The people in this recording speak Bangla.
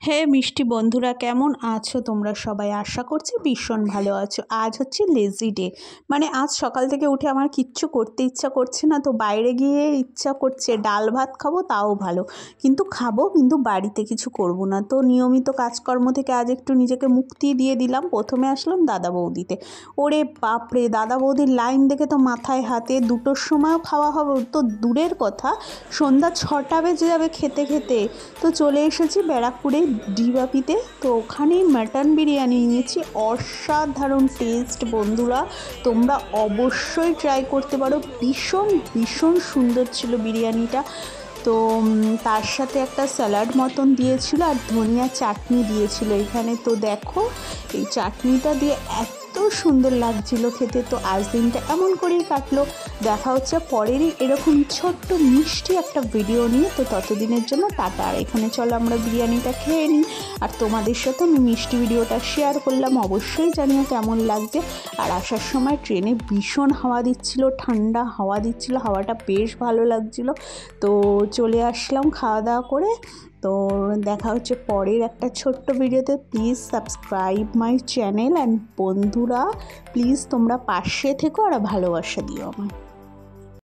হে মিষ্টি বন্ধুরা, কেমন আছো তোমরা সবাই? আশা করছি ভীষণ ভালো আছো। আজ হচ্ছে লেজি ডে, মানে আজ সকাল থেকে উঠে আমার কিচ্ছু করতে ইচ্ছা করছে না, তো বাইরে গিয়ে ইচ্ছা করছে ডাল ভাত খাবো, তাও ভালো, কিন্তু খাবো, কিন্তু বাড়িতে কিছু করব না। তো নিয়মিত কাজকর্ম থেকে আজ একটু নিজেকে মুক্তি দিয়ে দিলাম। প্রথমে আসলাম দাদা বৌদিতে। ওরে বাপরে, দাদা বৌদির লাইন দেখে তো মাথায় হাতে। 2টোর সময়ও খাওয়া হবে তো দূরের কথা, সন্ধ্যা 6টা বেজে যাবে খেতে খেতে। তো চলে এসেছি ব্যারাকপুরে ডিবাপিতে। তো ওখানেই মাটন বিরিয়ানি নিয়েছি। অসাধারণ টেস্ট বন্ধুরা, তোমরা অবশ্যই ট্রাই করতে পারো। ভীষণ ভীষণ সুন্দর ছিল বিরিয়ানিটা। তো তার সাথে একটা স্যালাড মতন দিয়েছিল আর ধনিয়া চাটনি দিয়েছিল এখানে। তো দেখো, এই চাটনিটা দিয়ে এত সুন্দর লাগছিল খেতে। তো আজ দিনটা এমন করেই কাটলো। দেখা হচ্ছে পরেরই এরকম ছোট্ট মিষ্টি একটা ভিডিও নিয়ে। তো ততদিনের জন্য টাটা। আর এখানে চলো আমরা বিরিয়ানিটা খেয়ে নিই, আর তোমাদের সাথে আমি মিষ্টি ভিডিওটা শেয়ার করলাম। অবশ্যই জানিও কেমন লাগছে। আর আসার সময় ট্রেনে ভীষণ হাওয়া দিচ্ছিল, ঠান্ডা হাওয়া দিচ্ছিল, হাওয়াটা বেশ ভালো লাগছিল। তো চলে আসলাম খাওয়া দাওয়া করে। তো দেখা হচ্ছে পরের একটা ছোট্ট ভিডিওতে। Please subscribe my channel, and বন্ধুরা প্লিজ তোমরা পাশে থেকো আর ভালোবাসা দিও আমায়।